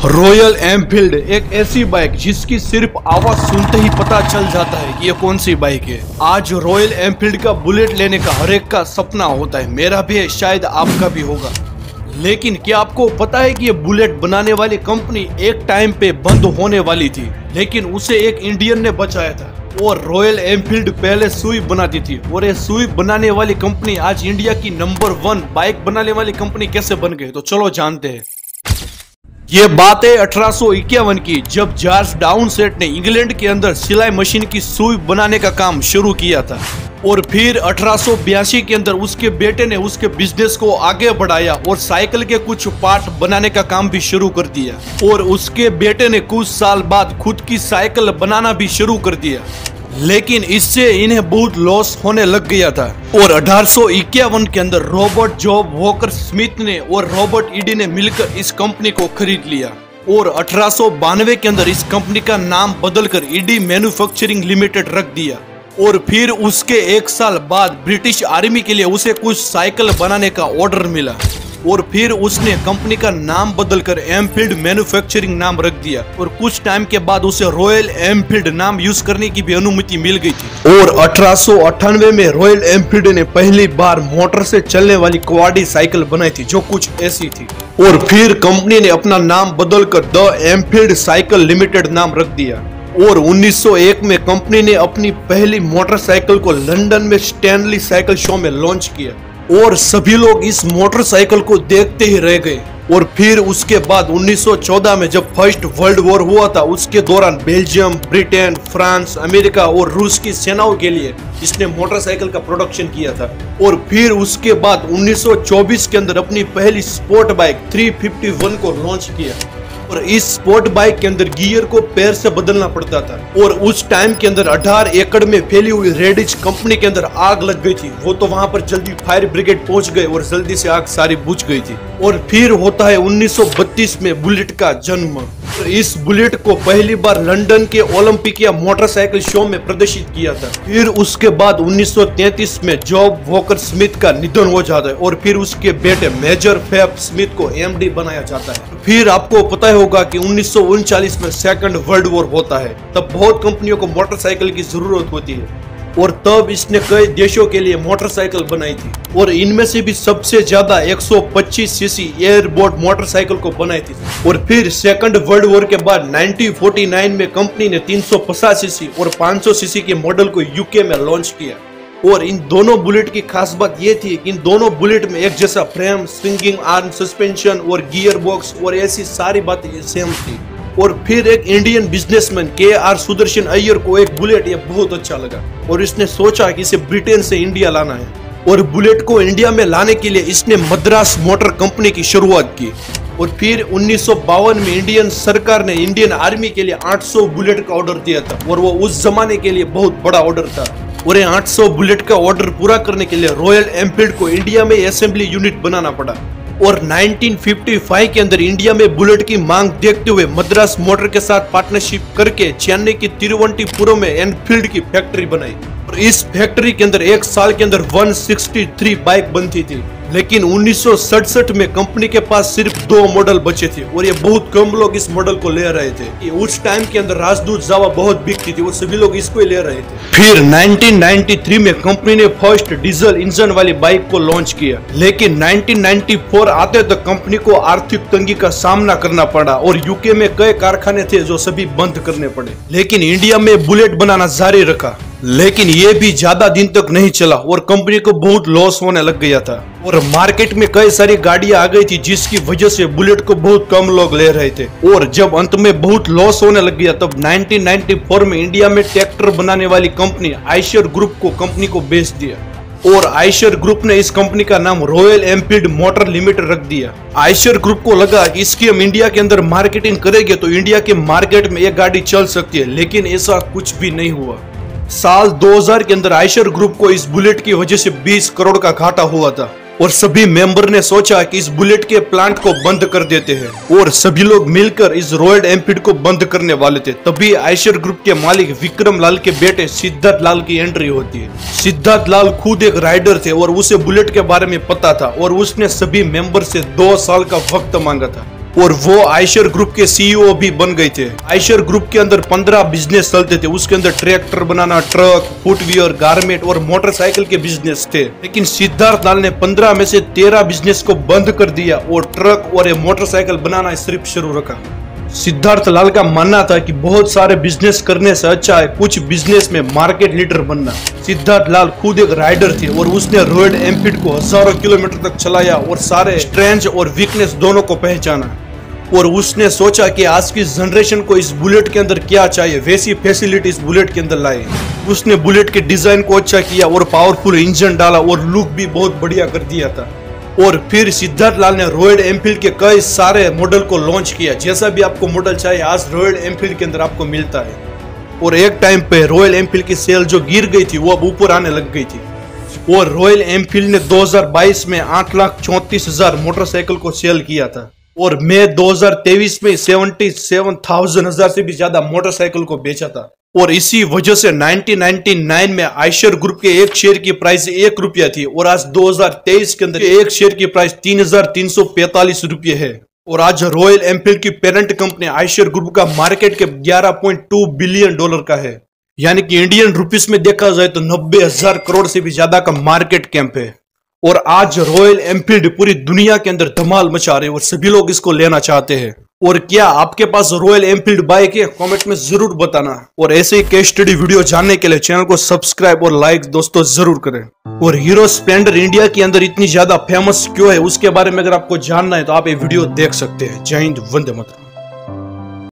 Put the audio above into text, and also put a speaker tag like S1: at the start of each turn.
S1: Royal Enfield एक ऐसी bike जिसकी सिर्फ आवाज सुनते ही पता चल जाता है कि ये कौन सी बाइक है। आज रॉयल एनफील्ड का बुलेट लेने का हर एक का सपना होता है, मेरा भी है, शायद आपका भी होगा। लेकिन क्या आपको पता है कि ये बुलेट बनाने वाली कंपनी एक टाइम पे बंद होने वाली थी, लेकिन उसे एक इंडियन ने बचाया था। और रॉयल एनफील्ड पहले सुई बनाती थी और ये सुई बनाने वाली कंपनी आज इंडिया की नंबर 1 बाइक बनाने वाली कंपनी कैसे बन गई, तो चलो जानते हैं। ये बात है 1851 की, जब जॉर्ज डाउनसेट ने इंग्लैंड के अंदर सिलाई मशीन की सुई बनाने का काम शुरू किया था। और फिर 1882 के अंदर उसके बेटे ने उसके बिजनेस को आगे बढ़ाया और साइकिल के कुछ पार्ट बनाने का काम भी शुरू कर दिया। और उसके बेटे ने कुछ साल बाद खुद की साइकिल बनाना भी शुरू कर दिया, लेकिन इससे इन्हें बहुत लॉस होने लग गया था। और 1851 के अंदर रॉबर्ट जॉब वॉकर स्मिथ ने और रॉबर्ट ईडी ने मिलकर इस कंपनी को खरीद लिया। और 1892 के अंदर इस कंपनी का नाम बदलकर ईडी मैन्युफैक्चरिंग लिमिटेड रख दिया। और फिर उसके एक साल बाद ब्रिटिश आर्मी के लिए उसे कुछ साइकिल बनाने का ऑर्डर मिला और फिर उसने कंपनी का नाम बदलकर एनफील्ड मैन्युफैक्चरिंग नाम रख दिया। और कुछ टाइम के बाद उसे रॉयल एनफील्ड नाम यूज करने की भी अनुमति मिल गई थी। और 1898 में रॉयल एनफील्ड ने पहली बार मोटर से चलने वाली क्वाडी साइकिल बनाई थी, जो कुछ ऐसी थी। और फिर कंपनी ने अपना नाम बदलकर द एनफील्ड साइकिल लिमिटेड नाम रख दिया। और 1901 में कंपनी ने अपनी पहली मोटरसाइकिल को लंदन में स्टैनली साइकिल शो में लॉन्च किया और सभी लोग इस मोटरसाइकिल को देखते ही रह गए। और फिर उसके बाद 1914 में जब फर्स्ट वर्ल्ड वॉर हुआ था, उसके दौरान बेल्जियम, ब्रिटेन, फ्रांस, अमेरिका और रूस की सेनाओं के लिए इसने मोटरसाइकिल का प्रोडक्शन किया था। और फिर उसके बाद 1924 के अंदर अपनी पहली स्पोर्ट बाइक 351 को लॉन्च किया। और इस स्पोर्ट बाइक के अंदर गियर को पैर से बदलना पड़ता था। और उस टाइम के अंदर 18 एकड़ में फैली हुई रेडिच कंपनी के अंदर आग लग गई थी। वो तो वहां पर जल्दी फायर ब्रिगेड पहुंच गए और जल्दी से आग सारी बुझ गई थी। और फिर होता है 1932 में बुलेट का जन्म। इस बुलेट को पहली बार लंदन के ओलंपिकिया मोटरसाइकिल शो में प्रदर्शित किया था। फिर उसके बाद 1933 में जॉब वॉकर स्मिथ का निधन हो जाता है और फिर उसके बेटे मेजर फेब स्मिथ को एमडी बनाया जाता है। फिर आपको पता होगा कि 1939 में सेकंड वर्ल्ड वॉर होता है। तब बहुत कंपनियों को मोटरसाइकिल की जरूरत होती है और तब इसने कई देशों के लिए मोटरसाइकिल बनाई थी। और इनमें से भी सबसे ज्यादा 125 सीसी एयरबोर्ड मोटरसाइकिल को बनाई थी। और फिर सेकंड वर्ल्ड वॉर के बाद 1949 में कंपनी ने 350 सीसी और 500 सीसी के मॉडल को यूके में लॉन्च किया। और इन दोनों बुलेट की खास बात यह थी कि इन दोनों बुलेट में एक जैसा फ्रेम, स्विंगिंग आर्म, सस्पेंशन और गियर बॉक्स और ऐसी सारी बातें सेम थी। और फिर एक Indian businessman KR. Sudarshan Iyer को एक बुलेट ये बहुत अच्छा लगा और इसने सोचा कि इसे ब्रिटेन से इंडिया लाना है। और बुलेट को इंडिया में लाने के लिए इसने मद्रास मोटर कंपनी की शुरुआत की। और फिर 1952 में इंडियन सरकार ने इंडियन आर्मी के लिए 800 बुलेट का ऑर्डर दिया था और वो उस जमाने के लिए बहुत बड़ा ऑर्डर था। और ये 800 बुलेट का ऑर्डर पूरा करने के लिए रॉयल एनफील्ड को इंडिया में असेंबली यूनिट बनाना पड़ा। और 1955 के अंदर इंडिया में बुलेट की मांग देखते हुए मद्रास मोटर के साथ पार्टनरशिप करके चेन्नई की तिरुवनंतपुरम में एनफील्ड की फैक्ट्री बनाई। और इस फैक्ट्री के अंदर एक साल के अंदर 163 बाइक बनती थी। लेकिन 1967 में कंपनी के पास सिर्फ 2 मॉडल बचे थे और ये बहुत कम लोग इस मॉडल को ले रहे थे। उस टाइम के अंदर राजदूत जावा बहुत बिकती थी और सभी लोग इसको ही ले रहे थे। फिर 1993 में कंपनी ने फर्स्ट डीजल इंजन वाली बाइक को लॉन्च किया। लेकिन 1994 आते तक कंपनी को आर्थिक तंगी का सामना करना पड़ा और यूके में कई कारखाने थे जो सभी बंद करने पड़े। लेकिन इंडिया में बुलेट बनाना जारी रखा, लेकिन ये भी ज्यादा दिन तक नहीं चला और कंपनी को बहुत लॉस होने लग गया था। और मार्केट में कई सारी गाड़ियां आ गई थी जिसकी वजह से बुलेट को बहुत कम लोग ले रहे थे। और जब अंत में बहुत लॉस होने लग गया तब 1994 में इंडिया में ट्रैक्टर बनाने वाली कंपनी आयशर ग्रुप को कंपनी को बेच दिया। और आयशर ग्रुप ने इस कंपनी का नाम रॉयल एनफील्ड मोटर लिमिटेड रख दिया। आयशर ग्रुप को लगा कि इसकी हम इंडिया के अंदर मार्केटिंग करेंगे तो इंडिया के मार्केट में ये गाड़ी चल सकती है, लेकिन ऐसा कुछ भी नहीं हुआ। साल 2000 के अंदर आयशर ग्रुप को इस बुलेट की वजह से 20 करोड़ का घाटा हुआ था और सभी मेंबर ने सोचा कि इस बुलेट के प्लांट को बंद कर देते हैं और सभी लोग मिलकर इस रॉयल एनफील्ड को बंद करने वाले थे। तभी आयशर ग्रुप के मालिक विक्रम लाल के बेटे सिद्धार्थ लाल की एंट्री होती है। सिद्धार्थ लाल खुद एक राइडर थे और उसे बुलेट के बारे में पता था और उसने सभी मेंबर से 2 साल का वक्त मांगा था। और वो आयशर ग्रुप के सीईओ भी बन गए थे। आयशर ग्रुप के अंदर 15 बिजनेस चलते थे, उसके अंदर ट्रैक्टर बनाना, ट्रक, फुटवियर, गारमेंट और मोटरसाइकिल के बिजनेस थे। लेकिन सिद्धार्थ लाल ने 15 में से 13 बिजनेस को बंद कर दिया और ट्रक और मोटरसाइकिल बनाना सिर्फ शुरू रखा। सिद्धार्थ लाल का मानना था कि बहुत सारे बिजनेस करने से अच्छा है कुछ बिजनेस में मार्केट लीडर बनना। सिद्धार्थ लाल खुद एक राइडर थे और उसने रॉयल एनफील्ड को हजारों किलोमीटर तक चलाया और सारे स्ट्रेंथ और वीकनेस दोनों को पहचाना। और उसने सोचा कि आज की जनरेशन को इस बुलेट के अंदर क्या चाहिए, वैसी फैसिलिटी इस बुलेट के अंदर लाई। उसने बुलेट के डिजाइन को अच्छा किया और पावरफुल इंजन डाला और लुक भी बहुत बढ़िया कर दिया था। और फिर सिद्धार्थ लाल ने रॉयल एनफील्ड के कई सारे मॉडल को लॉन्च किया। जैसा भी आपको मॉडल चाहिए आज रॉयल एनफील्ड के अंदर आपको मिलता है। और एक टाइम पे रॉयल एनफील्ड की सेल जो गिर गई थी वो अब ऊपर आने लग गई थी। और रॉयल एनफील्ड ने 2022 में 8,34,000 मोटरसाइकिल को सेल किया था और मई 2023 में 77,000 से भी ज्यादा मोटरसाइकिल को बेचा था। और इसी वजह से 1999 में आयशर ग्रुप के एक शेयर की प्राइस 1 रुपया थी और आज 2023 के अंदर एक शेयर की प्राइस 3,345 रुपये है। और आज रॉयल एनफील्ड की पेरेंट कंपनी आयशर ग्रुप का मार्केट कैप 11.2 बिलियन डॉलर का है, यानी कि इंडियन रुपीस में देखा जाए तो 90,000 करोड़ से भी ज्यादा का मार्केट कैप है। और आज रॉयल एनफील्ड पूरी दुनिया के अंदर धमाल मचा रहे और सभी लोग इसको लेना चाहते हैं। और क्या आपके पास रॉयल एनफील्ड बाइक है? कमेंट में जरूर बताना। और ऐसे ही केस स्टडी वीडियो जानने के लिए चैनल को सब्सक्राइब और लाइक दोस्तों जरूर करें। और हीरो स्प्लेंडर इंडिया के अंदर इतनी ज्यादा फेमस क्यों है उसके बारे में अगर आपको जानना है तो आप ये वीडियो देख सकते हैं। जय हिंद, वंदे मातरम।